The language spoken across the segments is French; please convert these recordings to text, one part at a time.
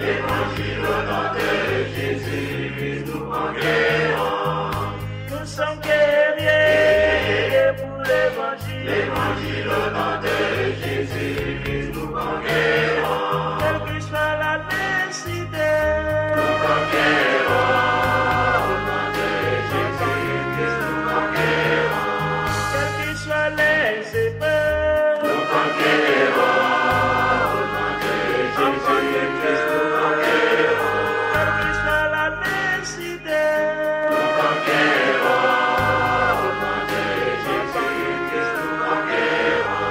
Évangile au nom de Jésus, nous conquérons. Nous sommes guerriers pour l'évangile. Évangile au nom de Jésus, nous conquérons. Quelle que soit la nécessité, Nous conquérons. Au nom de Jésus, nous conquérons. quelles que soient les épreuves, Nous conquérons. Au nom de Jésus, nous conquérons. quelle que soit la nécessité, Nous conquérons. Au nom de Jésus, nous conquérons.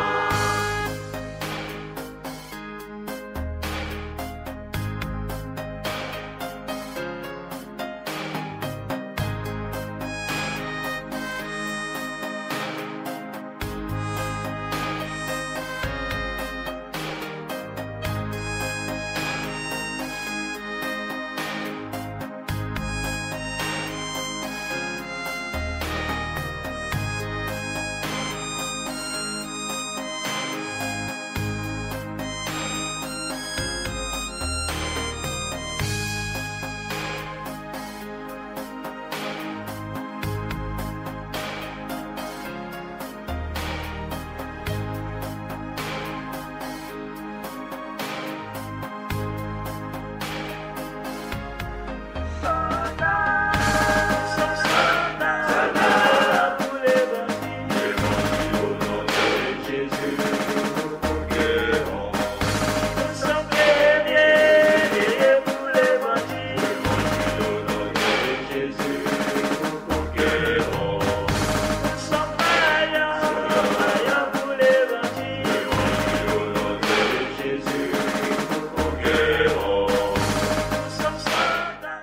soldats pour l'évangile. Évangile au nom de Jésus, nous conquérons. Nous sommes guerriers pour l'évangile. Évangile au nom de Jésus, nous conquérons. Nous sommes vaillants pour l'évangile. Évangile au nom de Jésus, nous conquérons. Nous sommes soldats.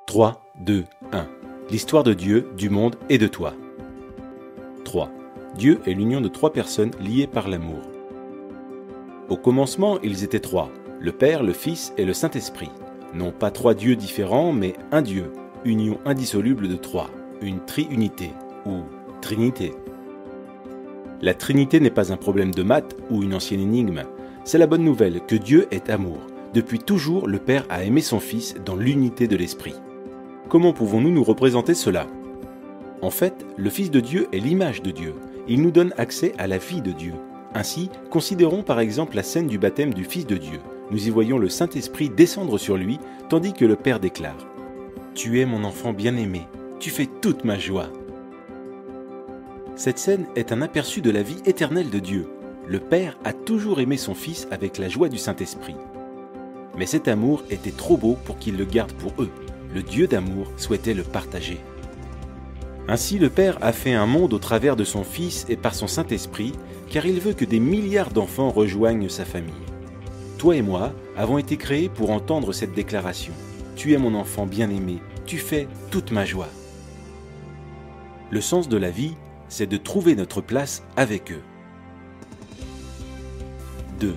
Trois, deux, un. L'histoire de Dieu, du monde et de toi. 3. Dieu est l'union de trois personnes liées par l'amour. Au commencement, ils étaient trois, le Père, le Fils et le Saint-Esprit. Non pas trois dieux différents, mais un Dieu, union indissoluble de trois, une triunité, ou Trinité. La Trinité n'est pas un problème de maths ou une ancienne énigme. C'est la bonne nouvelle que Dieu est amour. Depuis toujours, le Père a aimé son Fils dans l'unité de l'Esprit. Comment pouvons-nous nous représenter cela ? En fait, le Fils de Dieu est l'image de Dieu. Il nous donne accès à la vie de Dieu. Ainsi, considérons par exemple la scène du baptême du Fils de Dieu. Nous y voyons le Saint-Esprit descendre sur lui, tandis que le Père déclare « Tu es mon enfant bien-aimé, tu fais toute ma joie ». Cette scène est un aperçu de la vie éternelle de Dieu. Le Père a toujours aimé son Fils avec la joie du Saint-Esprit. Mais cet amour était trop beau pour qu'il le garde pour eux. Le Dieu d'amour souhaitait le partager. Ainsi, le Père a fait un monde au travers de son Fils et par son Saint-Esprit, car il veut que des milliards d'enfants rejoignent sa famille. Toi et moi avons été créés pour entendre cette déclaration. Tu es mon enfant bien-aimé, tu fais toute ma joie. Le sens de la vie, c'est de trouver notre place avec eux. 2.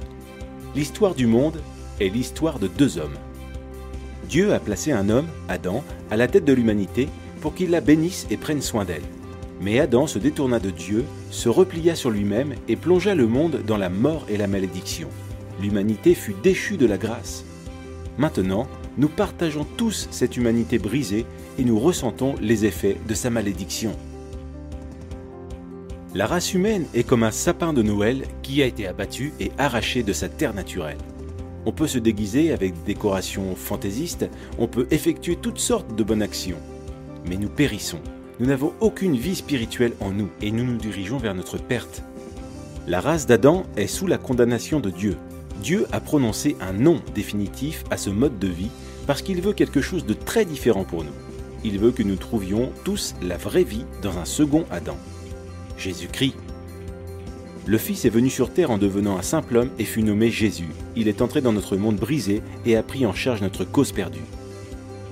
L'histoire du monde est l'histoire de deux hommes. Dieu a placé un homme, Adam, à la tête de l'humanité pour qu'il la bénisse et prenne soin d'elle. Mais Adam se détourna de Dieu, se replia sur lui-même et plongea le monde dans la mort et la malédiction. L'humanité fut déchue de la grâce. Maintenant, nous partageons tous cette humanité brisée et nous ressentons les effets de sa malédiction. La race humaine est comme un sapin de Noël qui a été abattu et arraché de sa terre naturelle. On peut se déguiser avec des décorations fantaisistes, on peut effectuer toutes sortes de bonnes actions. Mais nous périssons. Nous n'avons aucune vie spirituelle en nous et nous nous dirigeons vers notre perte. La race d'Adam est sous la condamnation de Dieu. Dieu a prononcé un non définitif à ce mode de vie parce qu'il veut quelque chose de très différent pour nous. Il veut que nous trouvions tous la vraie vie dans un second Adam. Jésus-Christ. Le Fils est venu sur terre en devenant un simple homme et fut nommé Jésus. Il est entré dans notre monde brisé et a pris en charge notre cause perdue.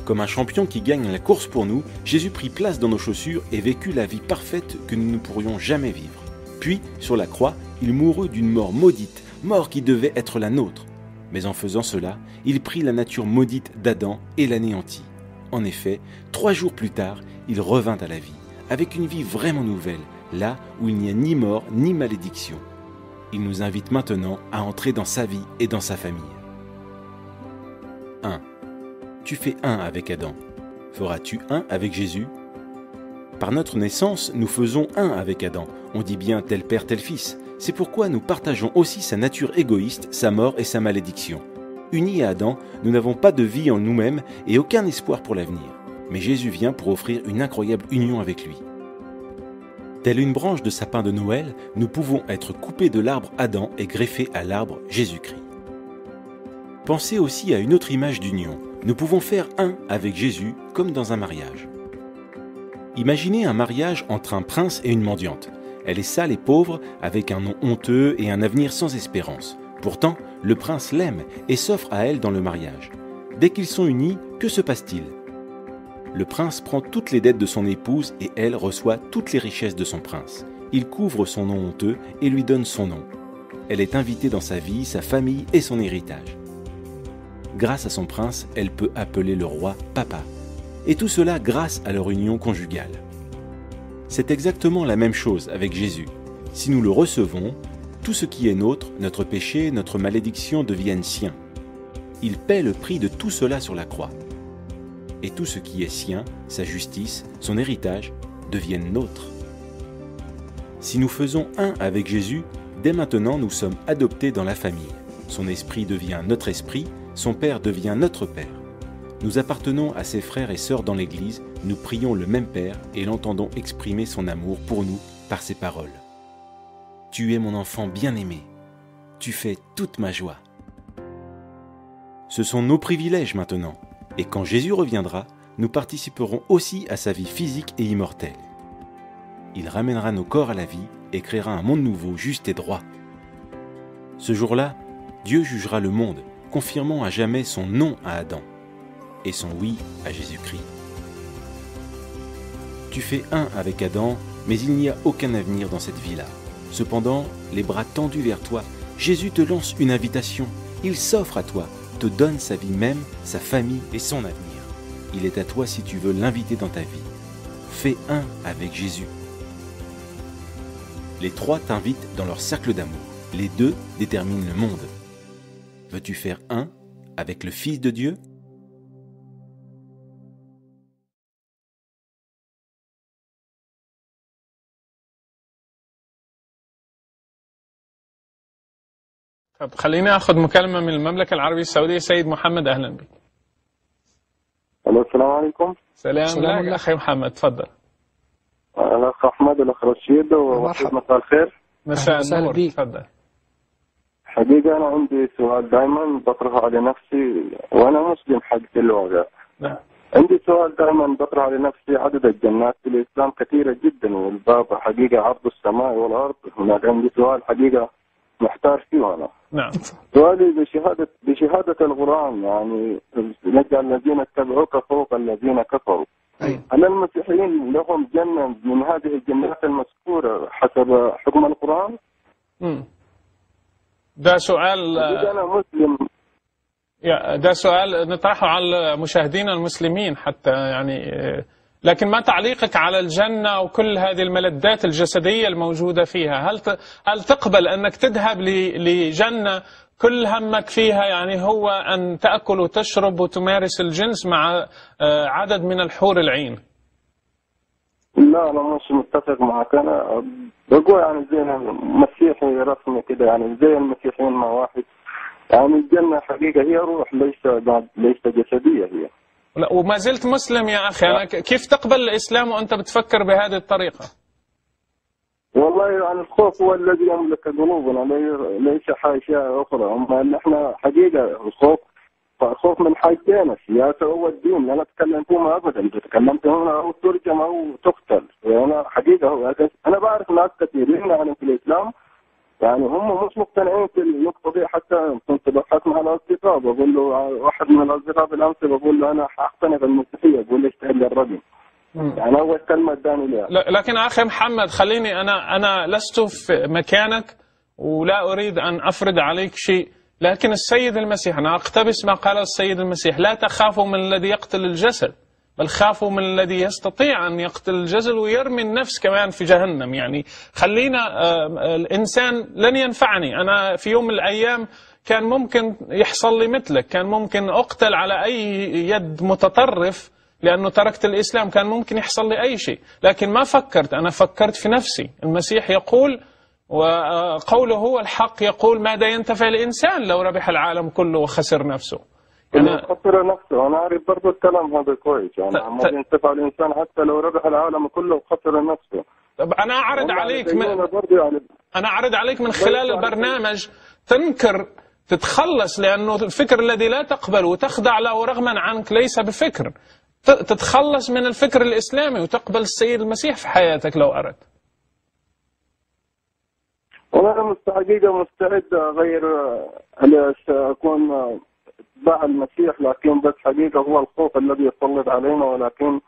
Comme un champion qui gagne la course pour nous, Jésus prit place dans nos chaussures et vécut la vie parfaite que nous ne pourrions jamais vivre. Puis, sur la croix, il mourut d'une mort maudite, mort qui devait être la nôtre. Mais en faisant cela, il prit la nature maudite d'Adam et l'anéantit. En effet, 3 jours plus tard, il revint à la vie, avec une vie vraiment nouvelle, là où il n'y a ni mort ni malédiction. Il nous invite maintenant à entrer dans sa vie et dans sa famille. 1. Tu fais un avec Adam. Feras-tu un avec Jésus? Par notre naissance, nous faisons un avec Adam. On dit bien tel père, tel fils. C'est pourquoi nous partageons aussi sa nature égoïste, sa mort et sa malédiction. Unis à Adam, nous n'avons pas de vie en nous-mêmes et aucun espoir pour l'avenir. Mais Jésus vient pour offrir une incroyable union avec lui. Telle une branche de sapin de Noël, nous pouvons être coupés de l'arbre Adam et greffés à l'arbre Jésus-Christ. Pensez aussi à une autre image d'union. Nous pouvons faire un avec Jésus comme dans un mariage. Imaginez un mariage entre un prince et une mendiante. Elle est sale et pauvre, avec un nom honteux et un avenir sans espérance. Pourtant, le prince l'aime et s'offre à elle dans le mariage. Dès qu'ils sont unis, que se passe-t-il? Le prince prend toutes les dettes de son épouse et elle reçoit toutes les richesses de son prince. Il couvre son nom honteux et lui donne son nom. Elle est invitée dans sa vie, sa famille et son héritage. Grâce à son prince, elle peut appeler le roi papa. Et tout cela grâce à leur union conjugale. C'est exactement la même chose avec Jésus. Si nous le recevons, tout ce qui est nôtre, notre péché, notre malédiction deviennent siens. Il paie le prix de tout cela sur la croix. Et tout ce qui est sien, sa justice, son héritage, deviennent nôtres. Si nous faisons un avec Jésus, dès maintenant nous sommes adoptés dans la famille. Son esprit devient notre esprit, son Père devient notre Père. Nous appartenons à ses frères et sœurs dans l'Église, nous prions le même Père et l'entendons exprimer son amour pour nous par ses paroles. Tu es mon enfant bien-aimé, tu fais toute ma joie. Ce sont nos privilèges maintenant, et quand Jésus reviendra, nous participerons aussi à sa vie physique et immortelle. Il ramènera nos corps à la vie et créera un monde nouveau, juste et droit. Ce jour-là, Dieu jugera le monde, confirmant à jamais son non à Adam et son oui à Jésus-Christ. Tu fais un avec Adam, mais il n'y a aucun avenir dans cette vie-là. Cependant, les bras tendus vers toi, Jésus te lance une invitation. Il s'offre à toi, te donne sa vie même, sa famille et son avenir. Il est à toi si tu veux l'inviter dans ta vie. Fais un avec Jésus. Les 3 t'invitent dans leur cercle d'amour. Les 2 déterminent le monde. Veux-tu faire un avec le Fils de Dieu ? طب خليني اخذ مكالمه من المملكه العربيه السعوديه. سيد محمد اهلا بك. الو السلام عليكم. سلام عليكم اخي محمد، تفضل. الاخ احمد والاخ رشيد ومساء الخير. مساء النور، تفضل. حقيقه انا عندي سؤال دائما بطرحه على نفسي وانا مسلم حق اللغه. نعم. عندي سؤال دائما بطرحه على نفسي، عدد الجنات في الاسلام كثيره جدا والباب حقيقه عرض السماء والارض. هناك عندي سؤال حقيقه محتار فيه انا. نعم. سؤالي بشهاده القران، يعني نجعل الذين اتبعوك فوق الذين كفروا. هل المسيحيين لهم جنة من هذه الجنات المذكورة حسب حكم القرآن؟ ده سؤال أنا مسلم. ده سؤال نطرحه على مشاهدينا المسلمين حتى يعني، لكن ما تعليقك على الجنة وكل هذه الملذات الجسدية الموجودة فيها؟ هل تقبل أنك تذهب لجنة كل همك فيها يعني هو أن تأكل وتشرب وتمارس الجنس مع عدد من الحور العين. لا أنا مش متفق معك. أنا بقول يعني زي مسيحي رسمي كده، يعني زي المسيحيين مع واحد. يعني الجنة حقيقة هي روح، ليس جسدية هي. لا وما زلت مسلم يا أخي. أنا كيف تقبل الإسلام وأنت بتفكر بهذه الطريقة؟ والله يعني الخوف هو الذي يملك قلوبنا، ليس أشياء أخرى. أما إن إحنا حقيقة الخوف من حاجتين، السياسة والدين. لا نتكلم فيهما أبدا، إذا تكلمت هنا أو ترجم أو تقتل. يعني حقيقة أنا بعرف ناس كثيرين يعني في الإسلام يعني هم مش مقتنعين في النقطة دي. حتى كنت بحث مع الأصدقاء، بقول له واحد من الأصدقاء بالأمس بقول له أنا أقتنع بالمسيحية، بقول لي اشتهر للرجل. يعني أول كلمة اداني لها. لكن أخي محمد خليني أنا لست في مكانك ولا أريد أن أفرض عليك شيء، لكن السيد المسيح، أنا أقتبس ما قال السيد المسيح: لا تخافوا من الذي يقتل الجسد، بل خافوا من الذي يستطيع أن يقتل الجسد ويرمي النفس كمان في جهنم. يعني خلينا الإنسان لن ينفعني. أنا في يوم من الأيام كان ممكن يحصل لي مثلك، كان ممكن أقتل على أي يد متطرف لأنه تركت الإسلام، كان ممكن يحصل لي أي شيء، لكن ما فكرت. أنا فكرت في نفسي. المسيح يقول وقوله هو الحق، يقول: ماذا ينتفع الإنسان لو ربح العالم كله وخسر نفسه؟ خسر نفسه. أنا أعرف برضو الكلام هذا كويس. يعني ما ينتفع الإنسان حتى لو ربح العالم كله وخسر نفسه. طب أنا أعرض عليك من خلال البرنامج تنكر، تتخلص، لأنه الفكر الذي لا تقبل وتخضع له رغما عنك ليس بفكر. تتخلص من الفكر الإسلامي وتقبل السيد المسيح في حياتك لو أردت. وأنا حقيقة مستعد أغير، أكون اتباع المسيح، لكن بس حقيقة هو الخوف الذي يسلط علينا. ولكن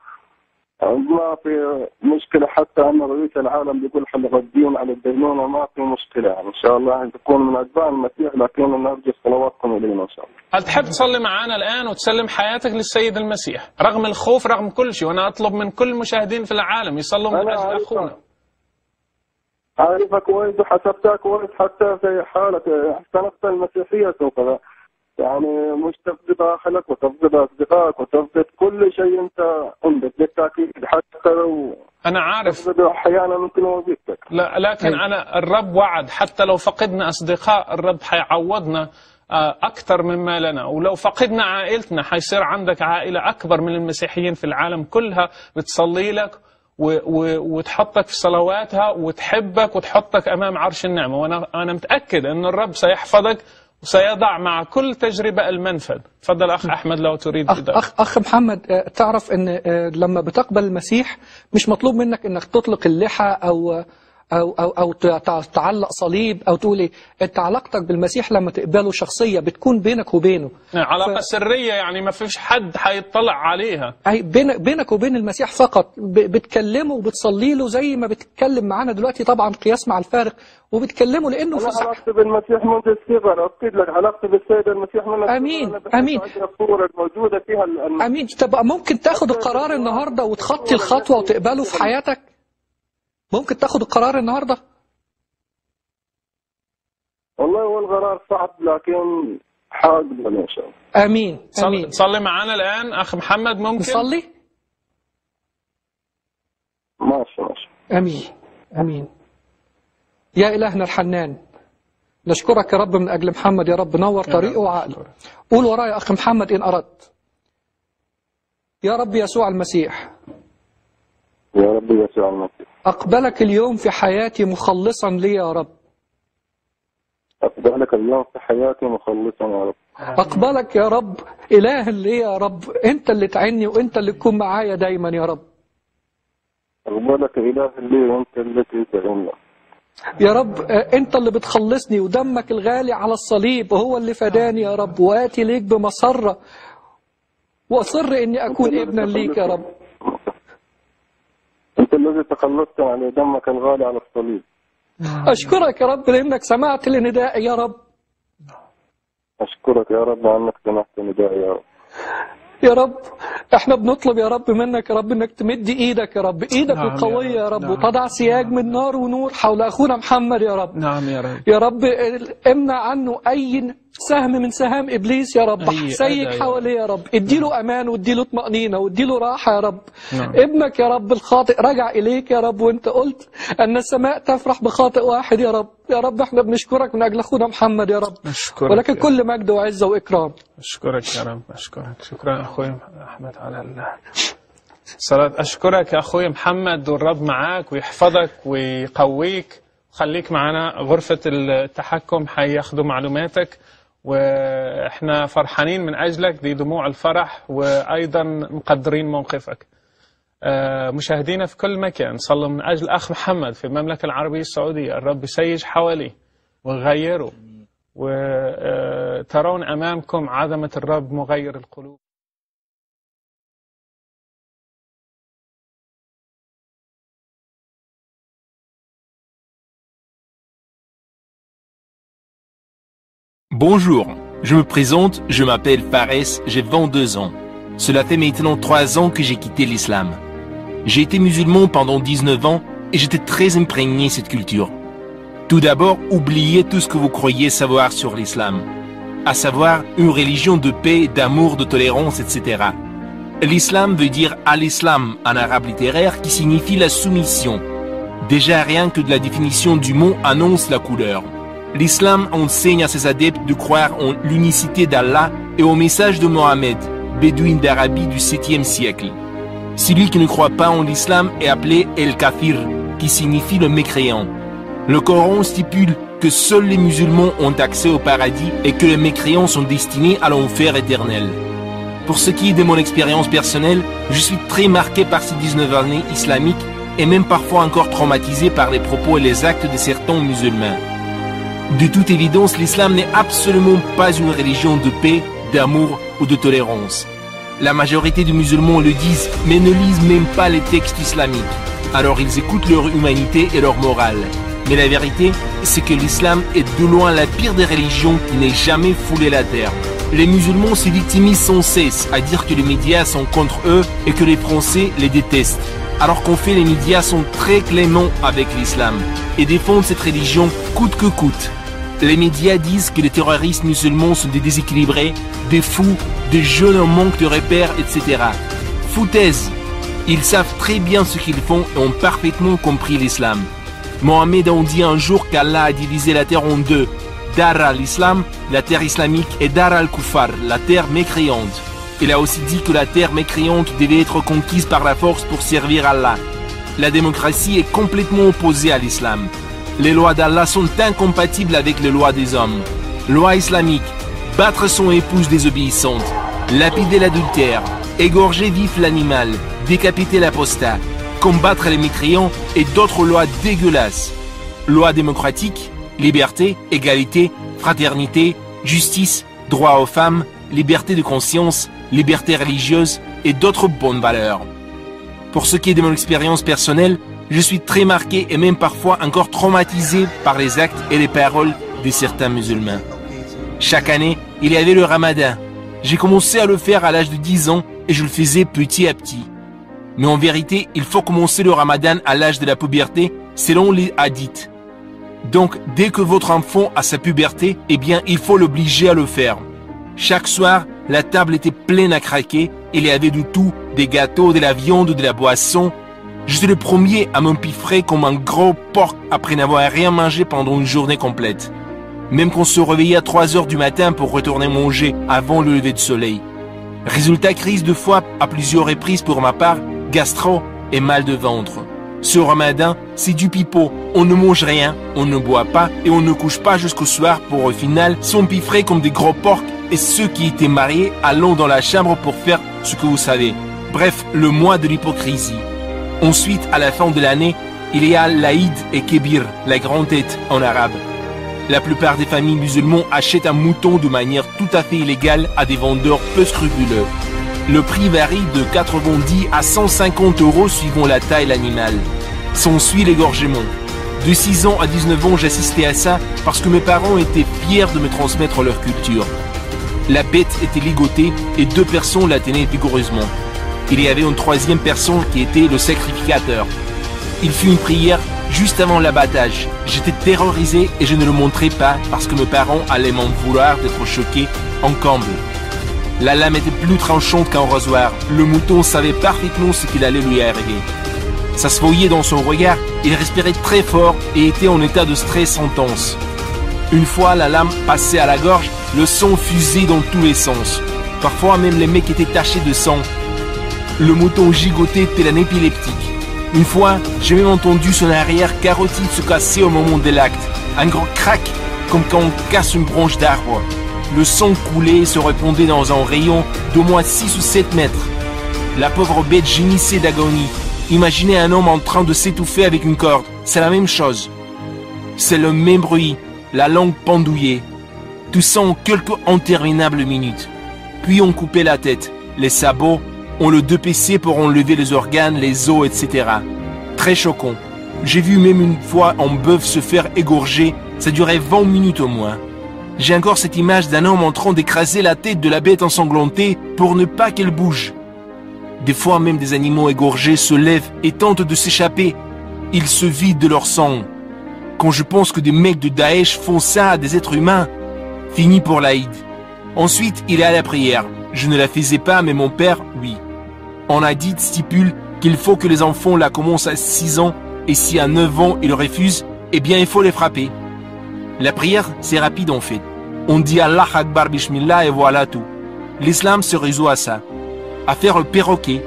ما في مشكلة حتى أن رئيس العالم بيقول حلق الدين على الدينونة، ما في مشكلة. يعني إن شاء الله تكون من أتباع المسيح، لكن نرجو صلواتكم إلينا إن شاء الله. هل تحب تصلي معنا الآن وتسلم حياتك للسيد المسيح رغم الخوف، رغم كل شيء؟ وأنا أطلب من كل المشاهدين في العالم يصلوا من أجل أخونا. عارفك كويس وحسبتها كويس، حتى في حالك احتنقت المسيحية سوف يعني مش تفقد أخلك وتفقد أصدقائك وتفقد كل شيء أنت عندك بالتأكيد، حتى لو أنا عارف أحيانا ممكن وظيفتك. لا، لكن أنا الرب وعد حتى لو فقدنا أصدقاء الرب حيعوضنا أكثر مما لنا، ولو فقدنا عائلتنا حيصير عندك عائلة أكبر من المسيحيين في العالم كلها بتصلي لك وتحطك في صلواتها وتحبك وتحطك أمام عرش النعمة. وأنا متأكد أن الرب سيحفظك وسيضع مع كل تجربة المنفذ. تفضل أخ أحمد لو تريد. أخ محمد، تعرف أن لما بتقبل المسيح مش مطلوب منك أنك تطلق اللحى أو تعلق صليب أو تقول إيه. أنت علاقتك بالمسيح لما تقبله شخصية بتكون بينك وبينه علاقة سرية، يعني ما فيش حد هيطلع عليها. بينك وبين المسيح فقط. بتكلمه وبتصلي له زي ما بتتكلم معانا دلوقتي، طبعا قياس مع الفارق، وبتكلمه لأنه أنا علاقتي بالمسيح منذ الصغر. أكيد لك علاقتي بالسيد المسيح من الصغر. أمين. الصورة الموجودة فيها أمين. تبقى ممكن تاخد القرار النهاردة وتخطي الخطوة وتقبله في حياتك؟ ممكن تاخد القرار النهاردة؟ والله هو القرار صعب، لكن حاضر إن شاء الله. آمين. صلي معنا الآن أخ محمد. ممكن نصلي؟ ماشي. آمين. يا إلهنا الحنان، نشكرك يا رب من أجل محمد. يا رب نور طريقه وعقله. قول ورايا أخ محمد إن أردت. يا رب يسوع المسيح، يا رب يسوع المسيح، أقبلك اليوم في حياتي مخلصا لي يا رب. أقبلك اليوم في حياتي مخلصا يا رب. أقبلك يا رب إله لي يا رب. أنت اللي تعني وأنت اللي تكون معايا دايما يا رب. أقبلك إله لي وأنت اللي تعني يا رب. أنت اللي بتخلصني، ودمك الغالي على الصليب هو اللي فداني يا رب. وآتي ليك بمسرة وأصر إني أكون ابنا ليك يا رب. أنت الذي تخلصت على دمك الغالي على الصليب. أشكرك يا رب لأنك سمعت لندائي يا رب. أشكرك يا رب أنك سمعت ندائي يا رب. يا رب احنا بنطلب يا رب منك يا رب انك تمد ايدك يا رب، ايدك القوية يا رب، وتضع سياج من نار ونور حول اخونا محمد يا رب. نعم يا رب. يا رب امنع عنه سهم من سهام إبليس يا رب، أي أذى سيك يا حواليه يا رب، اديله أمان واديله طمأنينة واديله راحة يا رب. نعم. ابنك يا رب الخاطئ رجع إليك يا رب، وانت قلت أن السماء تفرح بخاطئ واحد يا رب. يا رب احنا بنشكرك من أجل أخونا محمد يا رب، أشكرك ولكن يا كل مجد وعزة وإكرام. أشكرك يا رب، أشكرك. شكرا أخوي أحمد على الصلاة. أشكرك يا أخوي محمد، والرب معاك ويحفظك ويقويك. خليك معنا غرفة التحكم حياخدوا معلوماتك، وإحنا فرحانين من أجلك، دي دموع الفرح، وأيضا مقدرين موقفك. مشاهدينا في كل مكان، صلوا من أجل أخ محمد في المملكة العربية السعودية، الرب يسيج حواليه ويغيره، وترون أمامكم عظمة الرب مغير القلوب. Bonjour, je me présente, je m'appelle Fares, j'ai 22 ans. Cela fait maintenant 3 ans que j'ai quitté l'islam. J'ai été musulman pendant 19 ans et j'étais très imprégné de cette culture. Tout d'abord, oubliez tout ce que vous croyez savoir sur l'islam, à savoir une religion de paix, d'amour, de tolérance, etc. L'islam veut dire al-islam en arabe littéraire qui signifie la soumission. Déjà rien que de la définition du mot annonce la couleur. L'islam enseigne à ses adeptes de croire en l'unicité d'Allah et au message de Mohammed, bédouin d'Arabie du 7e siècle. Celui qui ne croit pas en l'islam est appelé El-Kafir, qui signifie le mécréant. Le Coran stipule que seuls les musulmans ont accès au paradis et que les mécréants sont destinés à l'enfer éternel. Pour ce qui est de mon expérience personnelle, je suis très marqué par ces 19 années islamiques et même parfois encore traumatisé par les propos et les actes de certains musulmans. De toute évidence, l'islam n'est absolument pas une religion de paix, d'amour ou de tolérance. La majorité des musulmans le disent, mais ne lisent même pas les textes islamiques. Alors ils écoutent leur humanité et leur morale. Mais la vérité, c'est que l'islam est de loin la pire des religions qui n'ait jamais foulé la terre. Les musulmans se victimisent sans cesse à dire que les médias sont contre eux et que les Français les détestent. Alors qu'en fait, les médias sont très cléments avec l'islam et défendent cette religion coûte que coûte. Les médias disent que les terroristes musulmans sont des déséquilibrés, des fous, des jeunes en manque de repères, etc. Foutaise! Ils savent très bien ce qu'ils font et ont parfaitement compris l'islam. Mohammed a dit un jour qu'Allah a divisé la terre en deux, Dar al-Islam, la terre islamique, et Dar al-Kufar, la terre mécréante. Il a aussi dit que la terre mécréante devait être conquise par la force pour servir Allah. La démocratie est complètement opposée à l'islam. Les lois d'Allah sont incompatibles avec les lois des hommes. Loi islamique, battre son épouse désobéissante, lapider l'adultère, égorger vif l'animal, décapiter l'apostat, combattre les mécréants et d'autres lois dégueulasses. Loi démocratique, liberté, égalité, fraternité, justice, droit aux femmes, liberté de conscience, liberté religieuse et d'autres bonnes valeurs. Pour ce qui est de mon expérience personnelle, je suis très marqué et même parfois encore traumatisé par les actes et les paroles de certains musulmans. Chaque année, il y avait le ramadan. J'ai commencé à le faire à l'âge de 10 ans et je le faisais petit à petit. Mais en vérité, il faut commencer le ramadan à l'âge de la puberté selon les hadiths. Donc, dès que votre enfant a sa puberté, eh bien, il faut l'obliger à le faire. Chaque soir, la table était pleine à craquer. Il y avait de tout, des gâteaux, de la viande, de la boisson. J'étais le premier à m'empiffrer comme un gros porc après n'avoir rien mangé pendant une journée complète. Même qu'on se réveillait à 3 heures du matin pour retourner manger avant le lever du soleil. Résultat, crise de foie à plusieurs reprises pour ma part, gastro et mal de ventre. Ce ramadan, c'est du pipeau. On ne mange rien, on ne boit pas et on ne couche pas jusqu'au soir pour au final s'empiffrer comme des gros porcs et ceux qui étaient mariés allant dans la chambre pour faire ce que vous savez. Bref, le mois de l'hypocrisie. Ensuite, à la fin de l'année, il y a l'Aïd et Kébir, la grande tête en arabe. La plupart des familles musulmanes achètent un mouton de manière tout à fait illégale à des vendeurs peu scrupuleux. Le prix varie de 90 à 150 € suivant la taille de l'animal. S'ensuit l'égorgement. De 6 ans à 19 ans, j'assistais à ça parce que mes parents étaient fiers de me transmettre leur culture. La bête était ligotée et 2 personnes la tenaient vigoureusement. Il y avait une 3e personne qui était le sacrificateur. Il fit une prière juste avant l'abattage. J'étais terrorisé et je ne le montrais pas parce que mes parents allaient m'en vouloir d'être choqué en comble. La lame était plus tranchante qu'un rasoir. Le mouton savait parfaitement ce qu'il allait lui arriver. Ça se voyait dans son regard, il respirait très fort et était en état de stress intense. Une fois la lame passée à la gorge, le sang fusait dans tous les sens. Parfois même les mecs étaient tachés de sang. Le mouton gigotait tel un épileptique. Une fois, j'ai même entendu son arrière carotide se casser au moment de l'acte. Un grand crack, comme quand on casse une branche d'arbre. Le sang coulait et se répandait dans un rayon d'au moins 6 ou 7 mètres. La pauvre bête gémissait d'agonie. Imaginez un homme en train de s'étouffer avec une corde. C'est la même chose. C'est le même bruit, la langue pendouillée. Tout ça en quelques interminables minutes. Puis on coupait la tête, les sabots, on le dépecait pour enlever les organes, les os, etc. Très choquant. J'ai vu même une fois un bœuf se faire égorger, ça durait 20 minutes au moins. J'ai encore cette image d'un homme en train d'écraser la tête de la bête ensanglantée pour ne pas qu'elle bouge. Des fois même des animaux égorgés se lèvent et tentent de s'échapper. Ils se vident de leur sang. Quand je pense que des mecs de Daesh font ça à des êtres humains, fini pour l'Aïd. Ensuite, il est à la prière. Je ne la faisais pas, mais mon père, oui. En hadith stipule qu'il faut que les enfants la commencent à 6 ans et si à 9 ans ils refusent, eh bien il faut les frapper. La prière, c'est rapide en fait. On dit Allah Akbar Bismillah et voilà tout. L'islam se résout à ça. À faire le perroquet,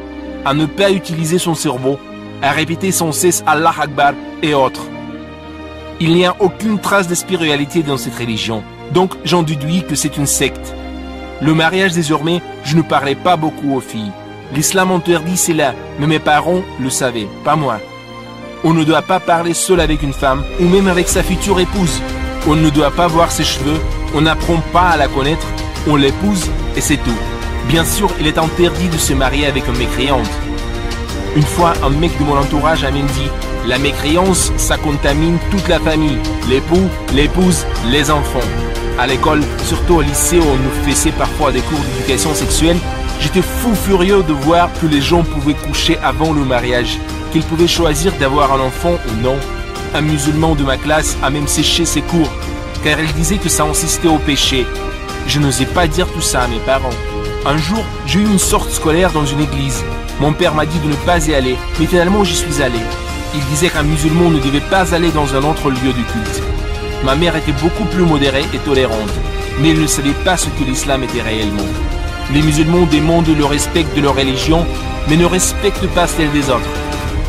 à ne pas utiliser son cerveau, à répéter sans cesse Allah Akbar et autres. Il n'y a aucune trace de spiritualité dans cette religion, donc j'en déduis que c'est une secte. Le mariage désormais, je ne parlais pas beaucoup aux filles. L'islam interdit cela, mais mes parents le savaient, pas moi. On ne doit pas parler seul avec une femme, ou même avec sa future épouse. On ne doit pas voir ses cheveux, on n'apprend pas à la connaître, on l'épouse et c'est tout. Bien sûr, il est interdit de se marier avec une mécréante. Une fois, un mec de mon entourage a même dit « La mécréance, ça contamine toute la famille, l'époux, l'épouse, les enfants. » À l'école, surtout au lycée où on nous faisait parfois des cours d'éducation sexuelle, j'étais fou furieux de voir que les gens pouvaient coucher avant le mariage, qu'ils pouvaient choisir d'avoir un enfant ou non. Un musulman de ma classe a même séché ses cours, car il disait que ça insistait au péché. Je n'osais pas dire tout ça à mes parents. Un jour, j'ai eu une sortie scolaire dans une église. Mon père m'a dit de ne pas y aller, mais finalement j'y suis allé. Il disait qu'un musulman ne devait pas aller dans un autre lieu de culte. Ma mère était beaucoup plus modérée et tolérante, mais elle ne savait pas ce que l'islam était réellement. Les musulmans demandent le respect de leur religion, mais ne respectent pas celle des autres.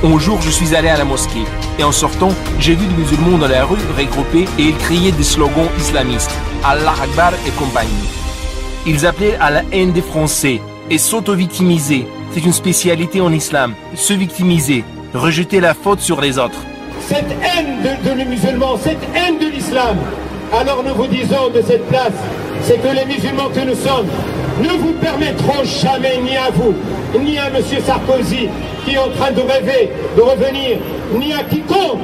Un jour, je suis allé à la mosquée, et en sortant, j'ai vu des musulmans dans la rue regroupés et ils criaient des slogans islamistes, Allah Akbar et compagnie. Ils appelaient à la haine des Français et s'auto-victimiser. C'est une spécialité en islam, se victimiser, rejeter la faute sur les autres. Cette haine de les musulmans, cette haine de l'islam, alors nous vous disons de cette place, c'est que les musulmans que nous sommes ne vous permettront jamais, ni à vous, ni à M. Sarkozy, qui est en train de rêver de revenir, ni à quiconque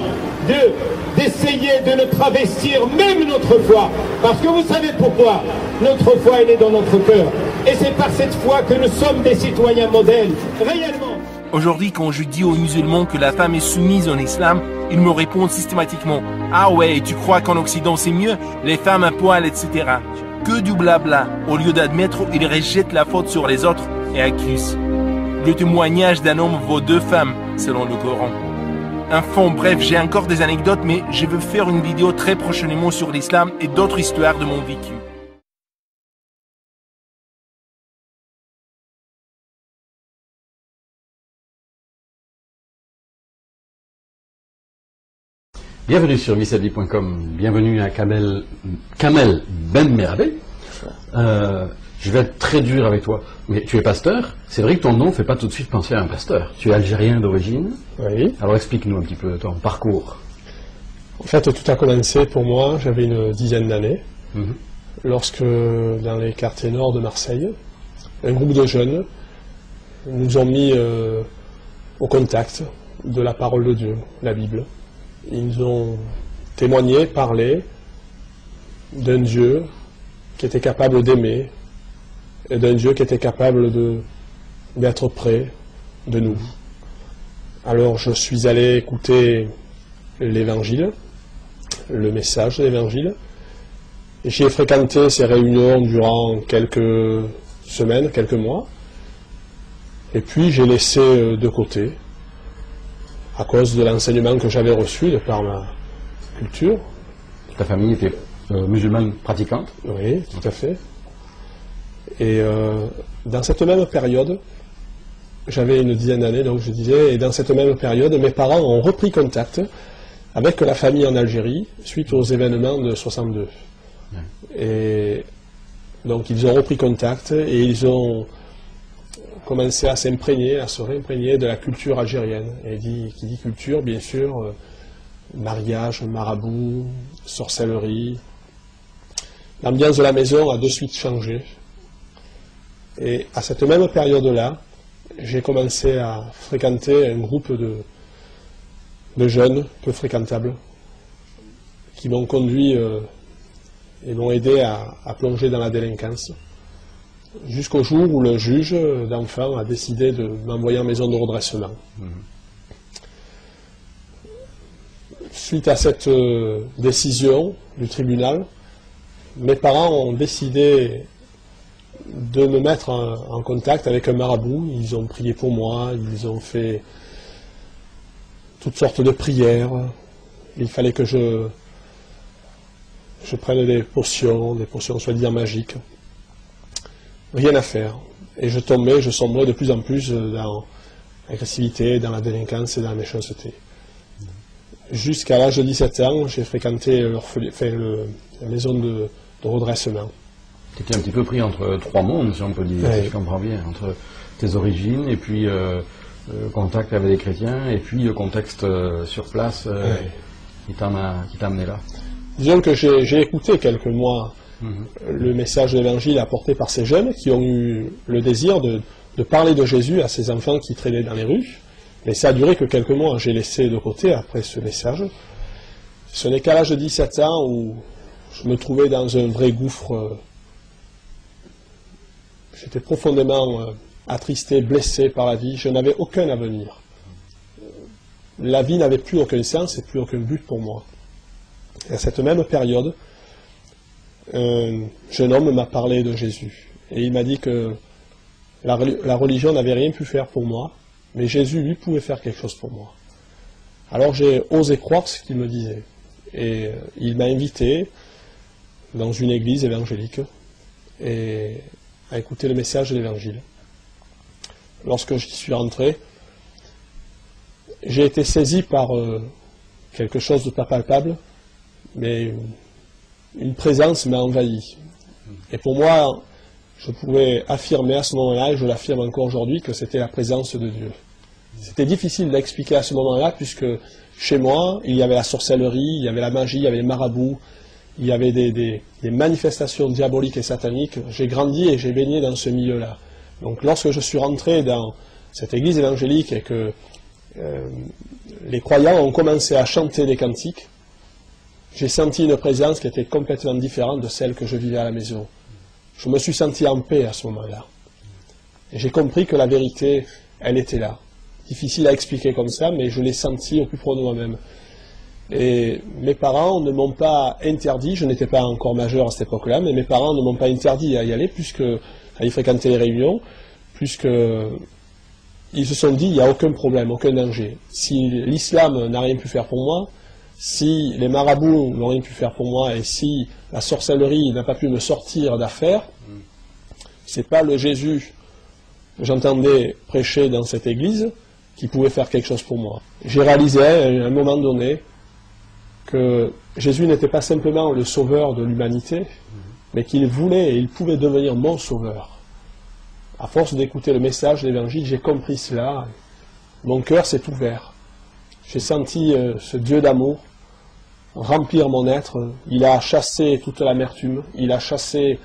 d'essayer de ne travestir même notre foi. Parce que vous savez pourquoi? Notre foi, elle est dans notre cœur. Et c'est par cette foi que nous sommes des citoyens modèles, réellement. Aujourd'hui, quand je dis aux musulmans que la femme est soumise en islam, ils me répondent systématiquement « Ah ouais, tu crois qu'en Occident c'est mieux? Les femmes à poil, etc. » Que du blabla. Au lieu d'admettre, ils rejettent la faute sur les autres et accusent. Le témoignage d'un homme vaut 2 femmes, selon le Coran. Enfin, bref, j'ai encore des anecdotes, mais je veux faire une vidéo très prochainement sur l'islam et d'autres histoires de mon vécu. Bienvenue sur missabi.com, bienvenue à Kamel Ben Merabé. Je vais être très dur avec toi, mais tu es pasteur. C'est vrai que ton nom ne fait pas tout de suite penser à un pasteur. Tu es algérien d'origine. Oui. Alors explique-nous un petit peu ton parcours. En fait, tout a commencé pour moi, j'avais une dizaine d'années, lorsque dans les quartiers nord de Marseille, un groupe de jeunes nous ont mis au contact de la parole de Dieu, la Bible. Ils nous ont témoigné, parlé d'un Dieu qui était capable d'aimer et d'un Dieu qui était capable d'être près de nous. Alors je suis allé écouter l'Évangile, le message de l'Évangile. Et j'ai fréquenté ces réunions durant quelques semaines, quelques mois. Et puis j'ai laissé de côté, à cause de l'enseignement que j'avais reçu de par ma culture. Ta famille était musulmane pratiquante? Oui, tout à fait. Et dans cette même période, j'avais une dizaine d'années, donc je disais, et dans cette même période, mes parents ont repris contact avec la famille en Algérie, suite aux événements de 62. Et donc ils ont repris contact et ils ont commencé à s'imprégner, à se réimprégner de la culture algérienne. Et qui dit culture, bien sûr, mariage, marabout, sorcellerie. L'ambiance de la maison a de suite changé. Et à cette même période-là, j'ai commencé à fréquenter un groupe de jeunes peu fréquentables qui m'ont conduit et m'ont aidé à plonger dans la délinquance. Jusqu'au jour où le juge d'enfants a décidé de m'envoyer en maison de redressement. Suite à cette décision du tribunal, mes parents ont décidé de me mettre en contact avec un marabout. Ils ont prié pour moi, ils ont fait toutes sortes de prières. Il fallait que je prenne des potions soi-disant magiques. Rien à faire. Et je sombrais de plus en plus dans l'agressivité, dans la délinquance et dans la méchanceté. Jusqu'à l'âge de 17 ans, j'ai fréquenté la maison de redressement. Tu étais un petit peu pris entre trois mondes, si on peut dire, si je comprends bien, entre tes origines et puis contact avec les chrétiens et puis le contexte sur place qui t'a amené là. Disons que j'ai écouté quelques mois le message de l'Évangile apporté par ces jeunes qui ont eu le désir de parler de Jésus à ces enfants qui traînaient dans les rues. Mais ça a duré que quelques mois. J'ai laissé de côté après ce message. Ce n'est qu'à l'âge de 17 ans où je me trouvais dans un vrai gouffre. J'étais profondément attristé, blessé par la vie. Je n'avais aucun avenir. La vie n'avait plus aucun sens et plus aucun but pour moi. Et à cette même période, un jeune homme m'a parlé de Jésus. Et il m'a dit que la religion n'avait rien pu faire pour moi, mais Jésus, lui, pouvait faire quelque chose pour moi. Alors j'ai osé croire ce qu'il me disait. Et il m'a invité dans une église évangélique à écouter le message de l'Évangile. Lorsque j'y suis rentré, j'ai été saisi par quelque chose de pas palpable, mais une présence m'a envahi. Et pour moi, je pouvais affirmer à ce moment-là, et je l'affirme encore aujourd'hui, que c'était la présence de Dieu. C'était difficile d'expliquer à ce moment-là, puisque chez moi, il y avait la sorcellerie, il y avait la magie, il y avait les marabouts, il y avait des manifestations diaboliques et sataniques. J'ai grandi et j'ai baigné dans ce milieu-là. Donc lorsque je suis rentré dans cette église évangélique et que les croyants ont commencé à chanter des cantiques, j'ai senti une présence qui était complètement différente de celle que je vivais à la maison. Je me suis senti en paix à ce moment-là. Et j'ai compris que la vérité, elle était là. Difficile à expliquer comme ça, mais je l'ai senti au plus profond de moi-même. Et mes parents ne m'ont pas interdit, je n'étais pas encore majeur à cette époque-là, mais mes parents ne m'ont pas interdit à y aller, à y fréquenter les réunions, puisque ils se sont dit, il n'y a aucun problème, aucun danger. Si l'islam n'a rien pu faire pour moi, si les marabouts n'ont rien pu faire pour moi, et si la sorcellerie n'a pas pu me sortir d'affaire, c'est pas le Jésus que j'entendais prêcher dans cette église qui pouvait faire quelque chose pour moi. J'ai réalisé à un moment donné que Jésus n'était pas simplement le sauveur de l'humanité, mais qu'il voulait et il pouvait devenir mon sauveur. À force d'écouter le message de l'Évangile, j'ai compris cela. Mon cœur s'est ouvert. J'ai senti ce Dieu d'amour remplir mon être. Il a chassé toute l'amertume, il a chassé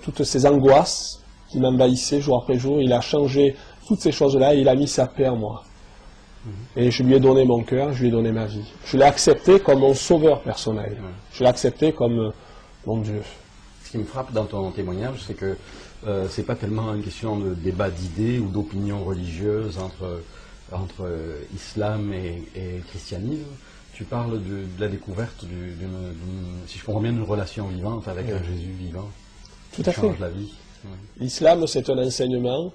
toutes ces angoisses qui m'envahissaient jour après jour, il a changé toutes ces choses-là et il a mis sa paix en moi. Et je lui ai donné mon cœur, je lui ai donné ma vie. Je l'ai accepté comme mon sauveur personnel. Je l'ai accepté comme mon Dieu. Ce qui me frappe dans ton témoignage, c'est que c'est pas tellement une question de débat d'idées ou d'opinions religieuses entre islam et christianisme. Tu parles de la découverte, si je comprends bien, d'une relation vivante avec un Jésus vivant. Tout à fait. Change la vie. Oui. L'islam, c'est un enseignement.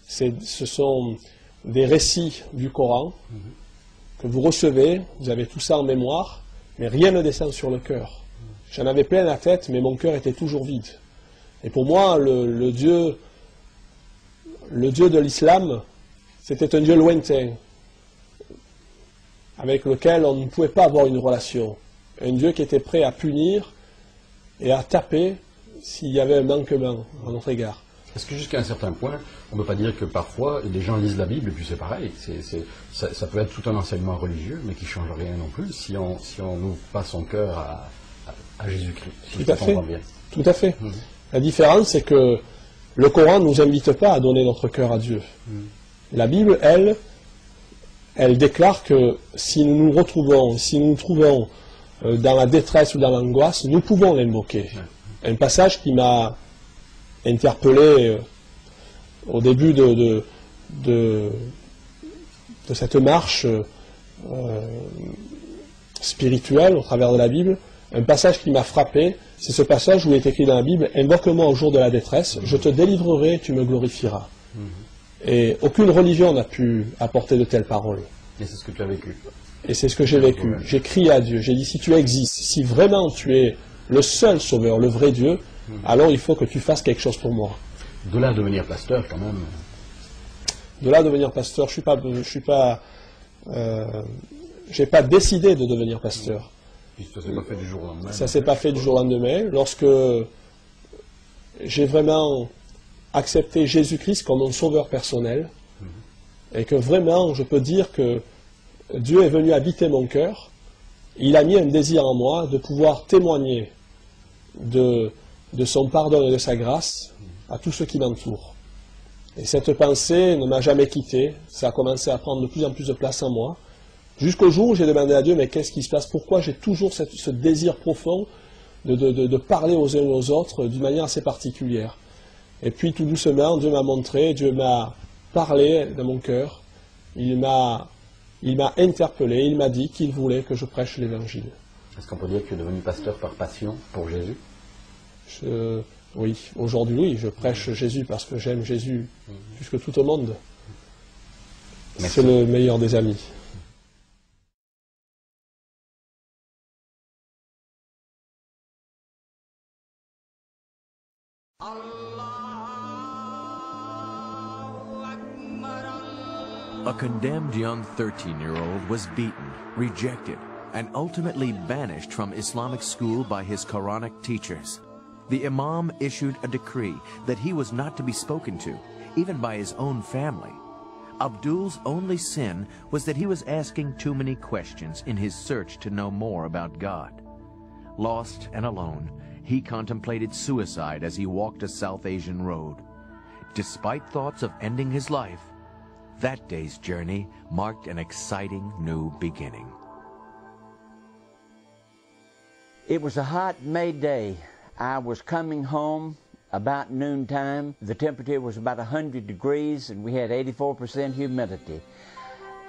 Ce sont des récits du Coran que vous recevez. Vous avez tout ça en mémoire, mais rien ne descend sur le cœur. J'en avais plein la tête, mais mon cœur était toujours vide. Et pour moi, le Dieu de l'islam, c'était un Dieu lointain, avec lequel on ne pouvait pas avoir une relation. Un Dieu qui était prêt à punir et à taper s'il y avait un manquement à notre égard. Est-ce que jusqu'à un certain point, on ne peut pas dire que parfois les gens lisent la Bible et puis c'est pareil, ça peut être tout un enseignement religieux, mais qui ne change rien non plus si on n'ouvre pas son cœur à Jésus-Christ. Si tout à fait. Tout à fait. La différence, c'est que le Coran ne nous invite pas à donner notre cœur à Dieu. La Bible, elle déclare que si nous nous retrouvons, si nous nous trouvons dans la détresse ou dans l'angoisse, nous pouvons l'invoquer. Un passage qui m'a interpellé au début de cette marche spirituelle au travers de la Bible, un passage qui m'a frappé, c'est ce passage où il est écrit dans la Bible « Invoque-moi au jour de la détresse, je te délivrerai, tu me glorifieras ». Et aucune religion n'a pu apporter de telles paroles. Et c'est ce que tu as vécu. Et c'est ce que j'ai vécu. J'ai crié à Dieu, j'ai dit « Si tu existes, si vraiment tu es le seul sauveur, le vrai Dieu, alors il faut que tu fasses quelque chose pour moi. » De là à devenir pasteur, quand même. De là à devenir pasteur, j'ai pas décidé de devenir pasteur. Puis ça s'est pas fait du jour au lendemain. Ça s'est pas fait du jour au lendemain. Lorsque j'ai vraiment accepté Jésus-Christ comme mon sauveur personnel, et que vraiment je peux dire que Dieu est venu habiter mon cœur, il a mis un désir en moi de pouvoir témoigner de son pardon et de sa grâce à tous ceux qui m'entourent. Et cette pensée ne m'a jamais quitté, ça a commencé à prendre de plus en plus de place en moi, jusqu'au jour où j'ai demandé à Dieu, mais qu'est-ce qui se passe? Pourquoi j'ai toujours ce désir profond de parler aux uns et aux autres d'une manière assez particulière? Et puis tout doucement, Dieu m'a montré, Dieu m'a parlé dans mon cœur, il m'a interpellé, il m'a dit qu'il voulait que je prêche l'Évangile. Est-ce qu'on peut dire que tu es devenu pasteur par passion pour Jésus? Oui, aujourd'hui oui, je prêche Jésus parce que j'aime Jésus plus que tout au monde. C'est le meilleur des amis. A condemned young 13-year-old was beaten, rejected, and ultimately banished from Islamic school by his Quranic teachers. The Imam issued a decree that he was not to be spoken to, even by his own family. Abdul's only sin was that he was asking too many questions in his search to know more about God. Lost and alone, he contemplated suicide as he walked a South Asian road. Despite thoughts of ending his life, that day's journey marked an exciting new beginning. It was a hot May day. I was coming home about noontime. The temperature was about 100 degrees and we had 84% humidity.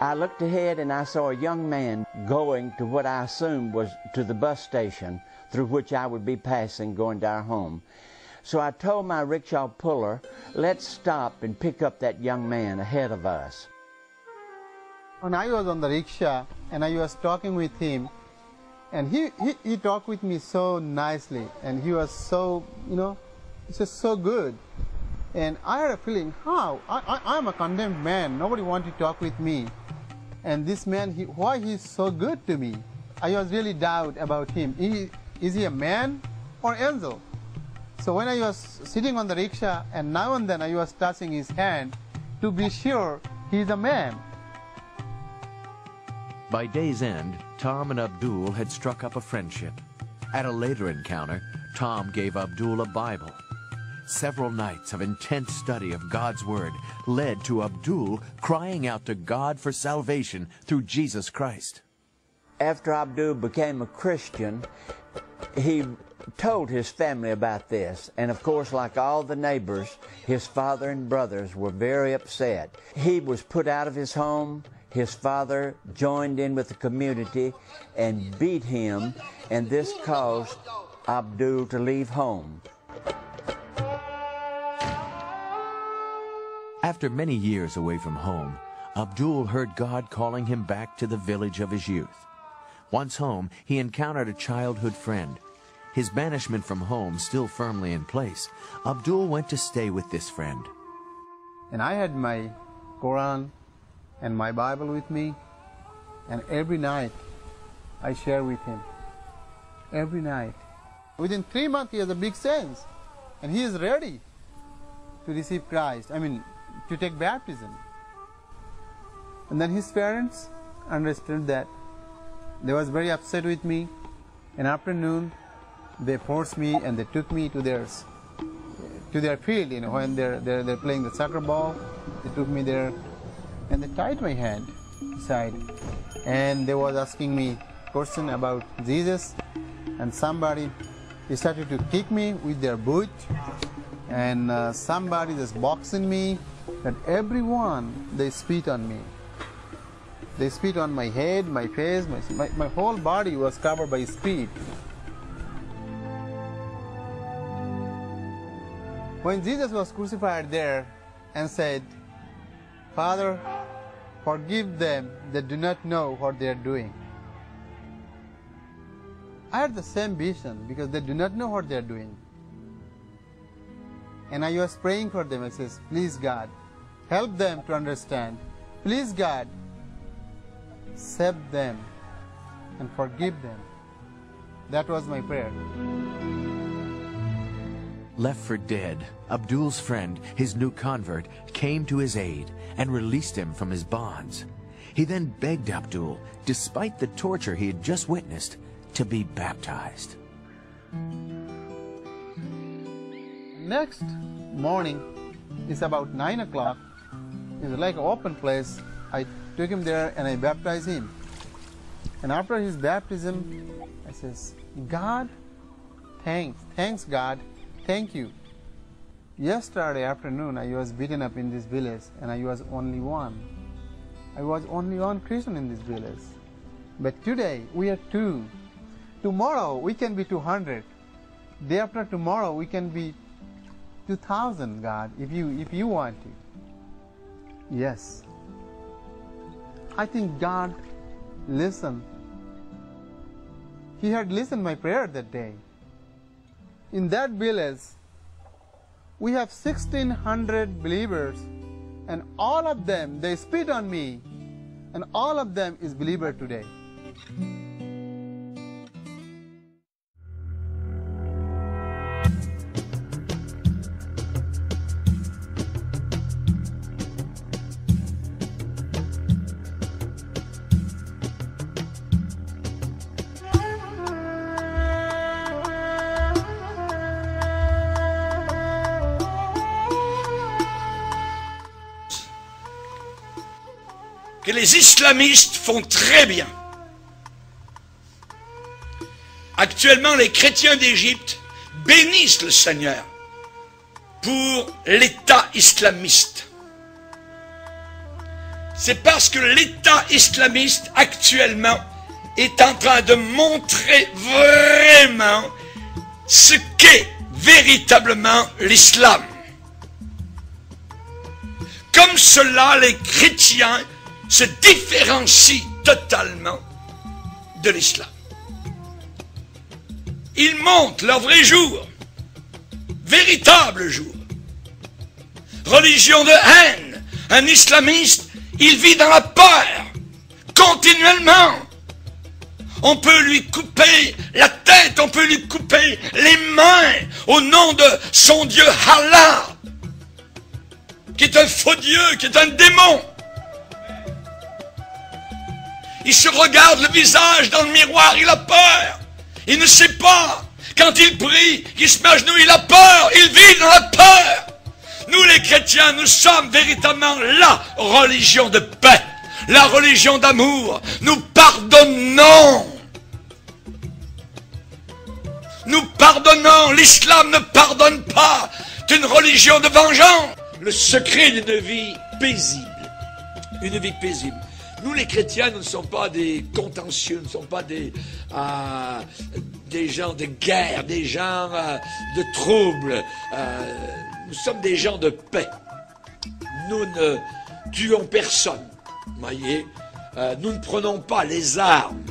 I looked ahead and I saw a young man going to what I assumed was to the bus station through which I would be passing going to our home. So I told my rickshaw puller, let's stop and pick up that young man ahead of us. When I was on the rickshaw and I was talking with him, and he talked with me so nicely, and he was so, it's just so good. And I had a feeling, I'm a condemned man, nobody wanted to talk with me. And this man, why he's so good to me? I was really doubt about him. Is he a man or angel? So when I was sitting on the rickshaw, and now and then I was touching his hand to be sure he's a man. By day's end, Tom and Abdul had struck up a friendship. At a later encounter, Tom gave Abdul a Bible. Several nights of intense study of God's Word led to Abdul crying out to God for salvation through Jesus Christ. After Abdul became a Christian, he told his family about this, and of course, like all the neighbors, his father and brothers were very upset. He was put out of his home. His father joined in with the community and beat him, and this caused Abdul to leave home. After many years away from home, Abdul heard God calling him back to the village of his youth. Once home, he encountered a childhood friend. His banishment from home still firmly in place, Abdul went to stay with this friend. And I had my Quran and my Bible with me, and every night I share with him. Every night. Within 3 months he has a big sense, and he is ready to receive Christ, to take baptism. And then his parents understood that. They was very upset with me. In afternoon, they forced me and they took me to their field. When they're playing the soccer ball, they took me there and they tied my hand aside. And they was asking me question about Jesus. And somebody started to kick me with their boot. And somebody just boxing me. That everyone they spit on me. They spit on my head, my face, my whole body was covered by spit. When Jesus was crucified there and said, "Father, forgive them, they do not know what they are doing." I had the same vision because they do not know what they are doing. And I was praying for them. I says, "Please God, help them to understand. Please God, save them and forgive them." That was my prayer. Left for dead, Abdul's friend, his new convert, came to his aid and released him from his bonds. He then begged Abdul, despite the torture he had just witnessed, to be baptized. Next morning, it's about 9 o'clock. It's like an open place. I took him there and I baptized him. And after his baptism, I says, "God, thanks God, thank you. Yesterday afternoon I was beaten up in this village and I was only one. I was only one Christian in this village. But today we are 2. Tomorrow we can be 200. Day after tomorrow we can be 2,000, God, if you want to." Yes. I think God listened. He had listened my prayer that day. In that village, we have 1,600 believers, and all of them, they spit on me, and all of them is believer today. Que les islamistes font très bien. Actuellement, les chrétiens d'Égypte bénissent le Seigneur pour l'État islamiste. C'est parce que l'État islamiste actuellement est en train de montrer vraiment ce qu'est véritablement l'islam. Comme cela, les chrétiens se différencient totalement de l'islam. Ils montrent leur vrai jour, véritable jour. Religion de haine, un islamiste, il vit dans la peur, continuellement. On peut lui couper la tête, on peut lui couper les mains au nom de son Dieu Allah, qui est un faux Dieu, qui est un démon. Il se regarde le visage dans le miroir, il a peur. Il ne sait pas. Quand il prie, qu'il se met à genoux, il a peur. Il vit dans la peur. Nous les chrétiens, nous sommes véritablement la religion de paix, la religion d'amour. Nous pardonnons. Nous pardonnons. L'islam ne pardonne pas. C'est une religion de vengeance. Le secret d'une vie paisible. Une vie paisible. Nous, les chrétiens, nous ne sommes pas des contentieux, nous ne sommes pas des gens de guerre, des gens de troubles. Nous sommes des gens de paix. Nous ne tuons personne, voyez. Nous ne prenons pas les armes.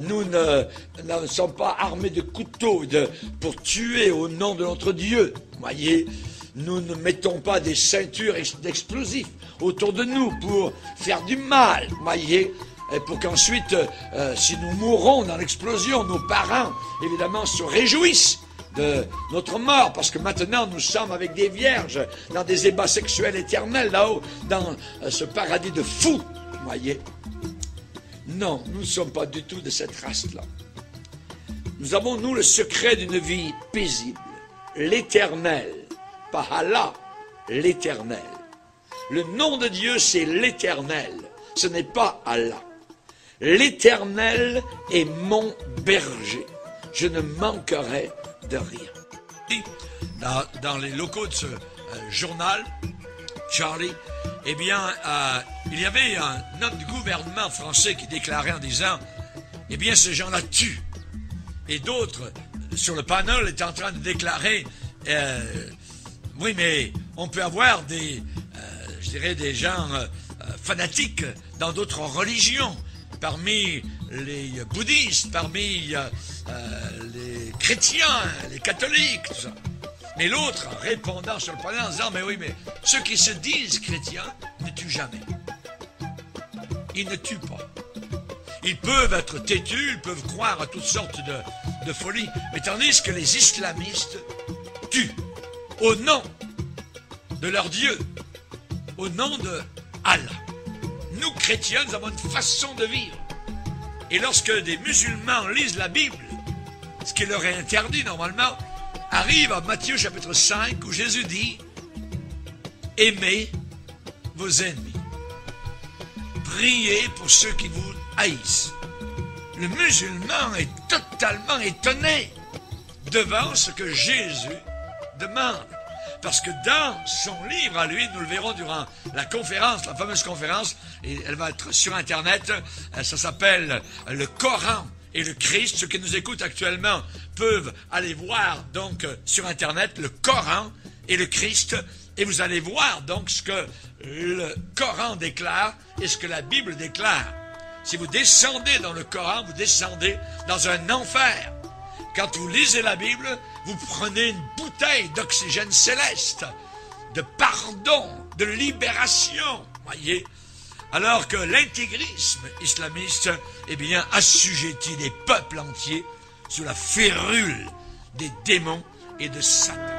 Nous ne sommes pas armés de couteaux pour tuer au nom de notre Dieu, voyez. Nous ne mettons pas des ceintures d'explosifs autour de nous pour faire du mal, voyez, et pour qu'ensuite, si nous mourons dans l'explosion, nos parents, évidemment, se réjouissent de notre mort, parce que maintenant nous sommes avec des vierges dans des ébats sexuels éternels, là-haut, dans ce paradis de fous, voyez. Non, nous ne sommes pas du tout de cette race-là. Nous avons, nous, le secret d'une vie paisible, l'éternel. Pas Allah, l'éternel. Le nom de Dieu, c'est l'éternel. Ce n'est pas Allah. L'éternel est mon berger. Je ne manquerai de rien. Dans les locaux de ce journal, Charlie, eh bien, il y avait un homme du gouvernement français qui déclarait en disant, eh bien, ces gens-là tuent. Et d'autres, sur le panel, étaient en train de déclarer, oui, mais on peut avoir des gens fanatiques dans d'autres religions, parmi les bouddhistes, parmi les chrétiens, les catholiques, tout ça. Mais l'autre, répondant sur le panel en disant, mais oui, mais ceux qui se disent chrétiens ne tuent jamais. Ils ne tuent pas. Ils peuvent être têtus, ils peuvent croire à toutes sortes de folies, mais tandis que les islamistes tuent au nom de leur Dieu, au nom de Allah. Nous, chrétiens, nous avons une façon de vivre. Et lorsque des musulmans lisent la Bible, ce qui leur est interdit normalement, arrive à Matthieu chapitre 5 où Jésus dit « Aimez vos ennemis. Priez pour ceux qui vous haïssent. » Le musulman est totalement étonné devant ce que Jésus demande. Parce que dans son livre à lui, nous le verrons durant la conférence, la fameuse conférence, et elle va être sur Internet, ça s'appelle le Coran et le Christ. Ceux qui nous écoutent actuellement peuvent aller voir donc sur Internet le Coran et le Christ, et vous allez voir donc ce que le Coran déclare et ce que la Bible déclare. Si vous descendez dans le Coran, vous descendez dans un enfer. Quand vous lisez la Bible, vous prenez une bouteille d'oxygène céleste, de pardon, de libération, voyez. Alors que l'intégrisme islamiste, eh bien, assujettit des peuples entiers sous la férule des démons et de Satan.